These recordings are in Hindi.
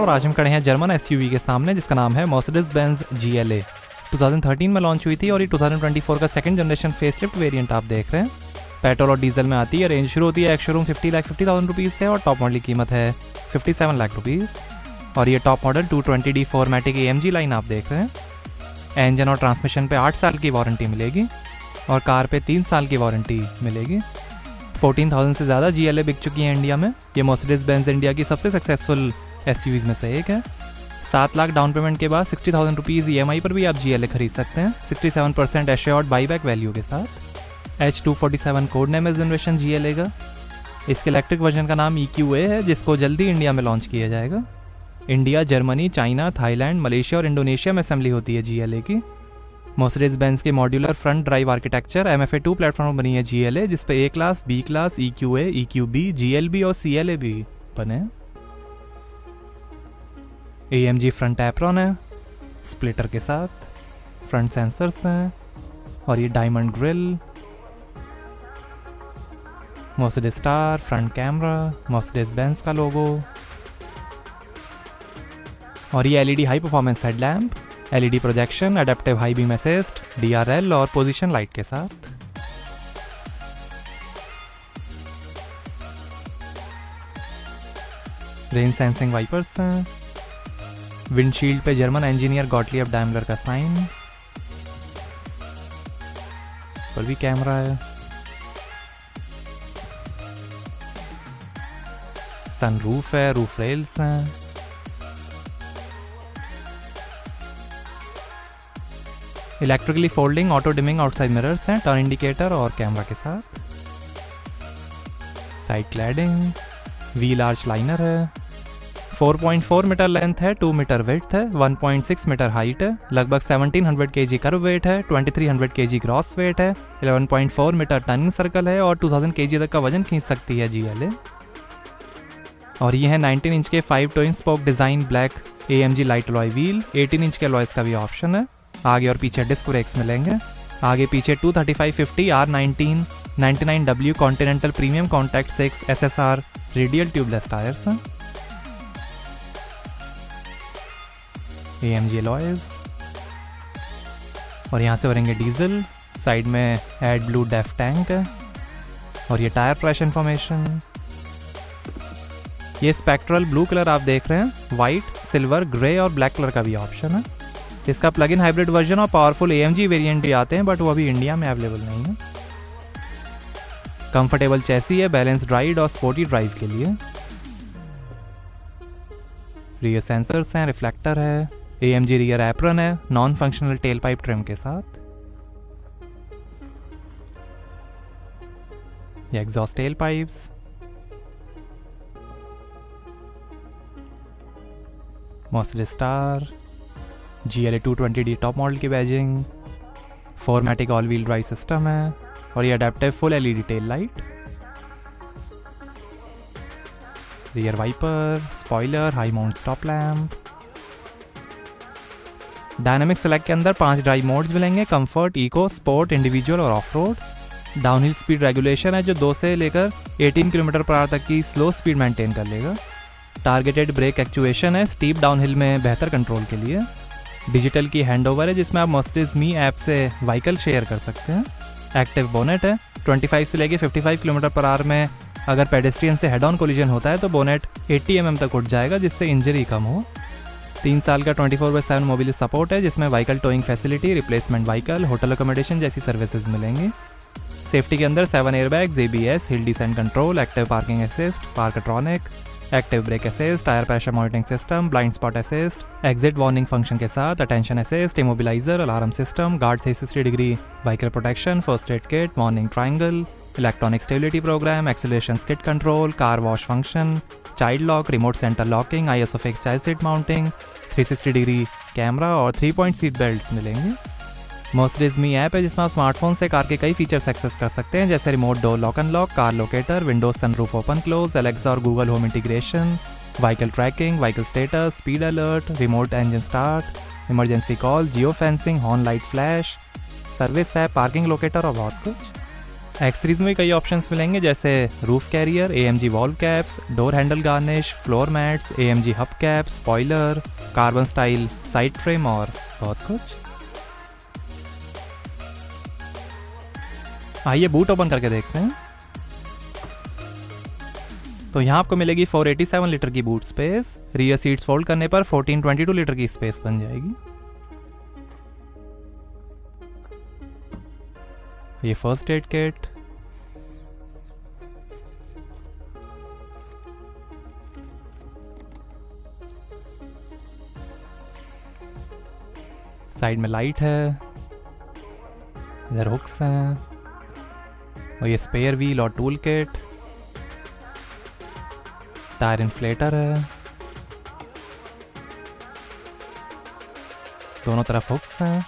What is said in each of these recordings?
और आज हम खड़े हैं जर्मन एसयूवी के सामने जिसका नाम है मर्सिडीज बेंज GLA। 2013 में लॉन्च हुई थी और ये 2024 का सेकंड जनरेशन फेसलिफ्ट वेरिएंट आप देख रहे हैं। पेट्रोल और डीजल में आती है। रेंज शुरू होती है एक्स-शोरूम 50,50,000 रुपीज़ से और टॉप मॉडल की कीमत है 57 लाख रुपीज़। और ये top model 220D फॉर्मेटिक AMG line आप देख रहे हैं। इंजन और ट्रांसमिशन पे 8 साल की वारंटी मिलेगी और कार पे 3 साल की वारंटी मिलेगी। 14,000 से ज़्यादा GLA बिक चुकी है इंडिया में। ये मर्सिडीज बेंज इंडिया की सबसे सक्सेसफुल SUVs में से एक है। 7 लाख डाउन पेमेंट के बाद 60,000 रुपीज़ EMI पर भी आप GLA खरीद सकते हैं 67% एश्योर्ड बाईबैक वैल्यू के साथ। H247 कोड नेम है जनरेशन GLA का। इसके इलेक्ट्रिक वर्जन का नाम EQA है जिसको जल्दी इंडिया में लॉन्च किया जाएगा। India, Germany, China, Thailand, Malaysia और इंडोनेशिया में असेंबली होती है GLA की। मर्सिडीज बेंज के modular front drive architecture MFA2 platform बनी है GLA, जिस पे A class, B class, EQA, EQB, GLB और CLA भी बने। AMG फ्रंट एप्रॉन है स्प्लिटर के साथ, फ्रंट सेंसर्स हैं और ये diamond grill. Mercedes star, front camera, Mercedes Benz का लोगो और ये LED high performance headlamp, LED projection, adaptive high beam assist, DRL और पोजीशन लाइट के साथ। रेन सेंसिंग वाइपर्स हैं। विंडशील्ड पे जर्मन इंजीनियर गॉटलिब डाइमलर का साइन। पर भी कैमरा है। सनरूफ है, रूफ रेल्स हैं। Electrically folding auto dimming outside mirrors हैं, टर्न इंडिकेटर और कैमरा के साथ। Side cladding, wheel arch liner है। 4.4 मीटर लेंथ है, 2 मीटर विड्थ है, 1.6 मीटर हाइट है, लगभग 1700 kg कर्व वेट है, 2300 kg ग्रॉस वेट है, 11.4 मीटर टर्निंग सर्कल है और 2000 kg तक का वजन खींच सकती है GLA। और ये है 19 इंच के 5 twin spoke design black AMG light alloy wheel. 18 inch के अलॉयज का भी ऑप्शन है। आगे और पीछे डिस्क ब्रेक्स मिलेंगे। आगे पीछे 235/50 R19 99W continental premium contact 6 SSR radial tubeless tyres हैं। AMG अलॉयज और यहाँ से भरेंगे डीजल। साइड में एड ब्लू डेफ टैंक है और ये टायर प्रेशर इंफॉर्मेशन। ये स्पेक्ट्रल ब्लू कलर आप देख रहे हैं। वाइट, सिल्वर, ग्रे और ब्लैक कलर का भी ऑप्शन है। इसका प्लग इन हाइब्रिड वर्जन और पावरफुल AMG वेरिएंट भी आते हैं बट वो अभी इंडिया में अवेलेबल नहीं है। कंफर्टेबल चैसी है बैलेंस राइड और स्पोर्टी ड्राइव के लिए। रियर सेंसर्स हैं, रिफ्लेक्टर है, AMG रियर एप्रन है non functional tell pipe trim के साथ। ये exhaust tell pipes. Mercedes star, GLA 220D top model की badging. फॉर्मेटिक all wheel drive system है और ये adaptive full LED tail light. Rear wiper, spoiler, high mount stop lamp. Dynamic select के अंदर 5 ड्राइव मोड्स मिलेंगे, कंफर्ट, इको, स्पोर्ट, इंडिविजुअल और off road. Downhill speed regulation है जो 2 से लेकर 18 km/h तक की स्लो स्पीड मेंटेन कर लेगा। टारगेटेड ब्रेक एक्चुएशन है स्टीप डाउनहिल में बेहतर कंट्रोल के लिए। डिजिटल की हैंडओवर है जिसमें आप मर्सिडीज मी ऐप से व्हीकल शेयर कर सकते हैं। एक्टिव बोनेट है। 25 से लेकर 55 km/h में अगर पेडेस्ट्रियन से हेड ऑन कोलिजन होता है तो बोनेट 80 mm तक उठ जाएगा जिससे इंजरी कम हो। 3 साल का 24/7 मोबिलिटी सपोर्ट है जिसमें vehicle towing facility, replacement vehicle, hotel accommodation जैसी सर्विसेज मिलेंगी। सेफ्टी के अंदर 7 airbags, ABS, hill descent control, active parking assist, Parktronic, active brake assist, tyre pressure monitoring system, blind spot assist, exit warning function के साथ, attention assist, immobiliser, alarm system, guard 360 degree vehicle protection, first aid kit, warning triangle, electronic stability programme, acceleration skid control, car wash function, child lock, remote centre locking, ISO fix child seat mounting, 360 degree camera और 3 पॉइंट सीट बेल्ट मिलेंगे। मर्सिडीज मी ऐप है जिसमें आप स्मार्टफोन से कार के कई फीचर्स एक्सेस कर सकते हैं जैसे remote door lock unlock, car locator, windows sunroof open close, Alexa और Google Home integration, vehicle tracking, vehicle status, speed alert, remote engine start, emergency call, geo fencing, horn light flash, service app, parking locator और बहुत कुछ। एक्सेसरीज में कई ऑप्शंस मिलेंगे जैसे roof carrier, AMG valve caps, door handle garnish, floor mats, AMG hub cap, spoiler, carbon style side frame और बहुत कुछ। आइए बूट ओपन करके देखते हैं। तो यहाँ आपको मिलेगी 487 लीटर की boot space. Rear seats fold करने पर 1422 लीटर की स्पेस बन जाएगी। ये फर्स्ट एड किट, साइड में लाइट है, इधर हुक्स हैं, और ये स्पेयर व्हील और टूल किट, टायर इन्फ्लेटर है, दोनों तरफ हुक्स हैं।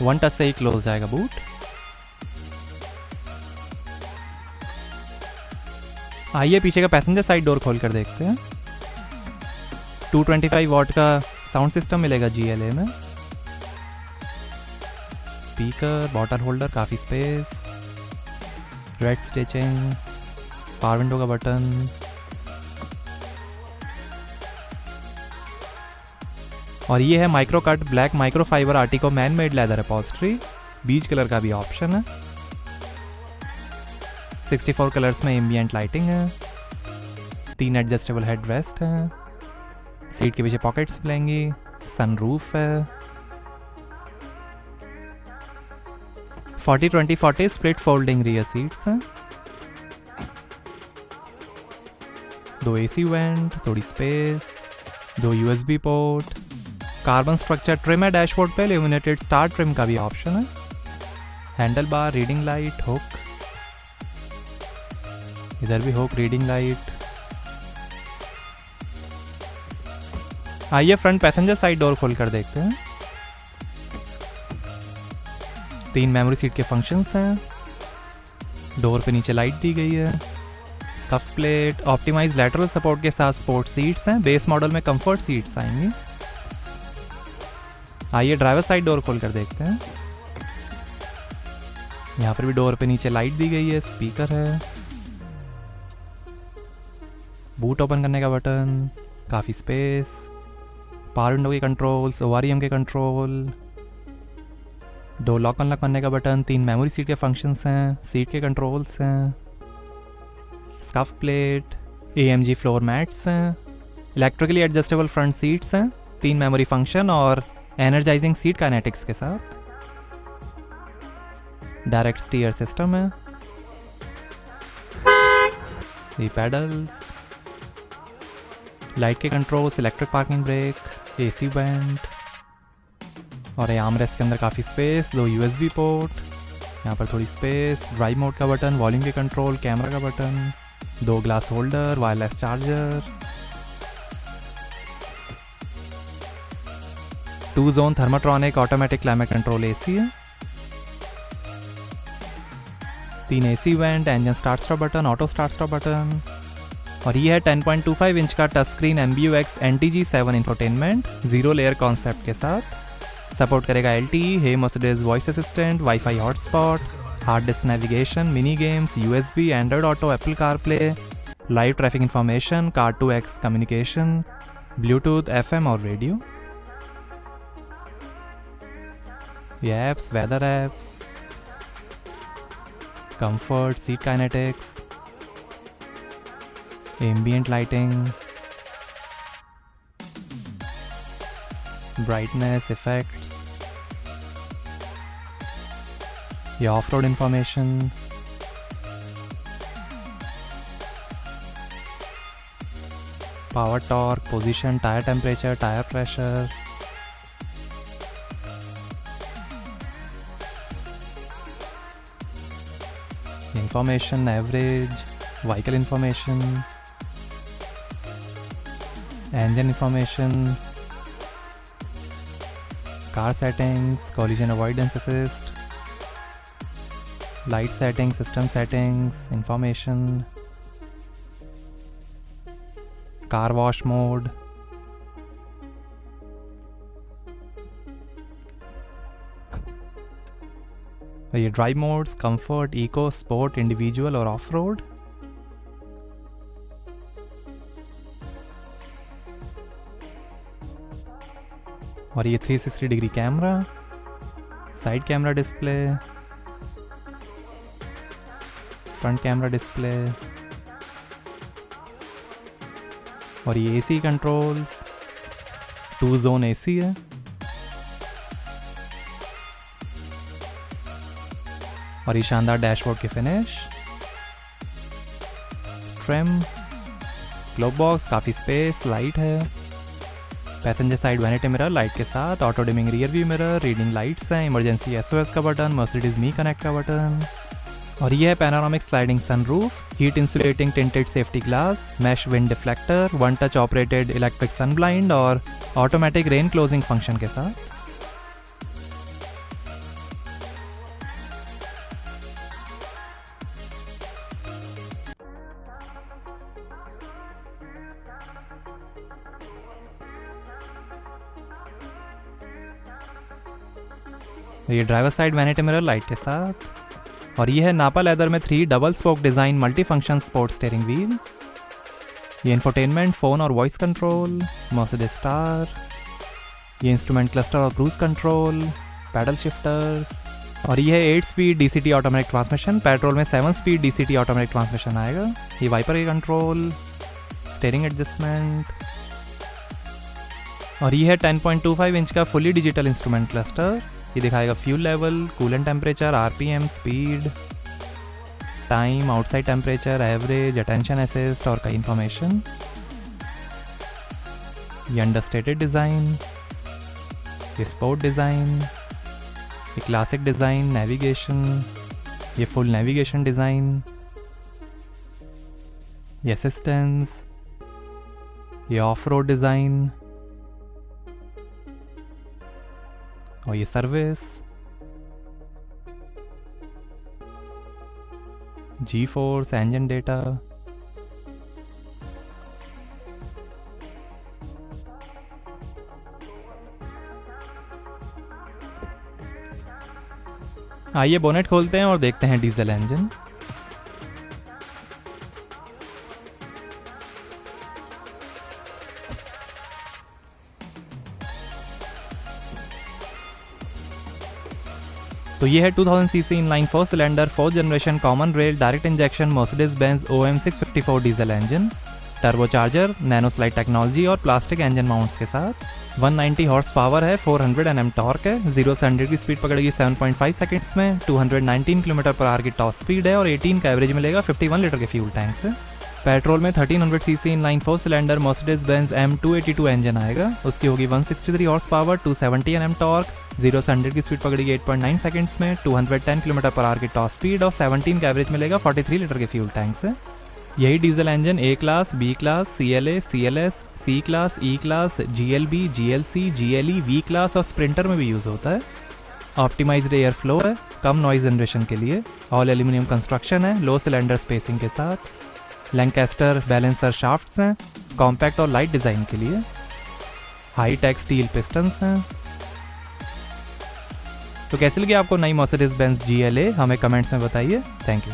1 टच से ही क्लोज जाएगा बूट। आइए पीछे का पैसेंजर साइड डोर खोल कर देखते हैं। 225 वॉट का साउंड सिस्टम मिलेगा GLA में। स्पीकर, बॉटल होल्डर, काफ़ी space, red stitching, power window का बटन, और ये है micro cut black micro fibre Artico man made leather upholstery. Beige colour का भी ऑप्शन है। 64 कलर्स में एम्बिएंट लाइटिंग है। 3 एडजस्टेबल हेड रेस्ट हैं। सीट के पीछे पॉकेट्स मिलेंगी। सनरूफ है। 40-20-40 स्प्लिट फोल्डिंग रियर सीट्स हैं। 2 AC वेंट, थोड़ी space, 2 USB port, carbon structure trim है। डैशबोर्ड पे इल्यूमिनेटेड स्टार ट्रिम का भी ऑप्शन है। Handle bar, reading light, hook, इधर भी हुक, रीडिंग लाइट। आइए फ्रंट पैसेंजर साइड डोर खोल कर देखते हैं। 3 मेमोरी सीट के फंक्शंस हैं। डोर पे नीचे लाइट दी गई है। Scuff plate, optimized lateral support के साथ स्पोर्ट सीट्स हैं। बेस मॉडल में कंफर्ट सीट्स आएंगी। आइए ड्राइवर साइड डोर खोल कर देखते हैं। यहाँ पर भी डोर पे नीचे लाइट दी गई है। स्पीकर है। बूट ओपन करने का बटन, काफ़ी स्पेस, पावर विंडो के कंट्रोल्स, ORM के कंट्रोल, डोर लॉक अनलॉक करने का बटन, 3 मेमोरी सीट के फंक्शंस हैं। सीट के कंट्रोल्स हैं। Scuff plate, AMG floor mats हैं। इलेक्ट्रिकली एडजस्टेबल फ्रंट सीट्स हैं। 3 मेमोरी फंक्शन और एनर्जाइजिंग सीट काइनेटिक्स के साथ। डायरेक्ट स्टीयर सिस्टम है। ये पैडल्स, लाइट के controls, electric parking brake, AC went, और ये आर्मरेस्ट के अंदर काफ़ी स्पेस, 2 USB पोर्ट, यहाँ पर थोड़ी स्पेस, ड्राइव मोड का बटन, वॉल्यूम के कंट्रोल, कैमरा का button, 2 glass holder, wireless charger, 2 zone Thermotronic automatic climate control AC है। 3 AC vent, engine start stop button, auto start stop button, और ये है 10.25 इंच का touch screen MBUX NTG7 infotainment 0 layer concept के साथ। सपोर्ट करेगा LTE, hey Mercedes voice assistant, wifi hotspot, hard disk navigation, mini games, USB, Android auto, Apple CarPlay, live traffic information, कार2X कम्युनिकेशन, ब्लूटूथ, FM और रेडियो। ये apps, weather apps, comfort, seat kinetics, ambient lighting, brightness, effects, ये off road information, power torque, position, tyre temperature, tyre pressure, information, average, vehicle information, engine information, car settings, collision avoidance assist, light settings, system settings, information, car wash mode, तो ये drive modes comfort, eco, sport, individual और ऑफ रोड। और ये 360 degree camera, side camera display, front camera display, और ये एसी कंट्रोल्स, 2 जोन एसी है। और ये शानदार डैशबोर्ड की फिनिश, ट्रिम, ग्लोब बॉक्स, काफ़ी स्पेस, लाइट है, passenger side vanity mirror light के साथ, auto dimming rear view mirror, reading lights हैं, इमरजेंसी SOS का बटन, मर्सिडीज मी कनेक्ट का बटन। और ये है panoramic sliding sunroof, heat insulating tinted safety glass, mesh wind deflector, 1 touch operated electric sun blind और ऑटोमेटिक रेन क्लोजिंग फंक्शन के साथ। ये driver side vanity mirror light के साथ। और ये है नापा लेदर में 3 double spoke design multi function sport steering wheel. ये इंफोटेनमेंट, फ़ोन और वॉइस कंट्रोल, मर्सिडीज स्टार, ये इंस्ट्रूमेंट क्लस्टर और क्रूज कंट्रोल, पैडल शिफ्टर्स। और ये है 8 speed DCT automatic transmission, petrol में 7 स्पीड DCT ऑटोमेटिक ट्रांसमिशन आएगा। ये वाइपर के कंट्रोल, स्टीयरिंग एडजस्टमेंट। और ये है 10.25 इंच का फुली डिजिटल इंस्ट्रूमेंट क्लस्टर। ये दिखाएगा fuel level, coolant temperature, RPM, speed, time, outside temperature, average, attention assist और कई इंफॉर्मेशन। ये अंडरस्टेटेड डिज़ाइन, ये स्पोर्ट डिज़ाइन, ये क्लासिक डिज़ाइन, नेविगेशन, ये फुल नेविगेशन डिज़ाइन, ये असिस्टेंस, ये ऑफ रोड डिज़ाइन और ये सर्विस, G-फोर्स, इंजन डेटा। आइए बोनेट खोलते हैं और देखते हैं डीजल इंजन। तो ये है 2000 CC inline 4 cylinder 4th generation common rail direct injection Mercedes Benz OM 654 diesel engine, turbocharger, nano slide technology और प्लास्टिक इंजन माउंट्स के साथ। 190 हॉर्स पावर है, 400 Nm टॉर्क है, 0 से 100 की स्पीड पकड़ेगी 7.5 सेकंड्स में, 219 km/h की टॉप स्पीड है और 18 का एवरेज मिलेगा 51 लीटर के फ्यूल टैंक से। पेट्रोल में 1300 CC inline 4 cylinder Mercedes Benz M282 engine आएगा। उसकी होगी 163 हॉर्स पावर, 270 Nm टॉर्क, 0 से 100 की स्पीड पकड़ेगी 8.9 सेकंड्स में, 210 km/h की टॉप स्पीड और 17 का एवरेज मिलेगा 43 लीटर के फ्यूल टैंक से। यही diesel engine A class, B class, CLA, CLS, C class, E class, GLB, GLC, GLE, V class और स्प्रिंटर में भी यूज़ होता है। ऑप्टिमाइज्ड एयर फ्लो है, कम नॉइज जनरेशन के लिए, ऑल एल्यूमिनियम कंस्ट्रक्शन है, लो सिलेंडर स्पेसिंग के साथ, लैंकेस्टर बैलेंसर शाफ्ट्स हैं, कॉम्पैक्ट और लाइट डिज़ाइन के लिए, हाई टेक स्टील पिस्टन्स हैं। तो कैसे लगी आपको नई मर्सिडीज बेंज GLA? हमें कमेंट्स में बताइए। Thank you.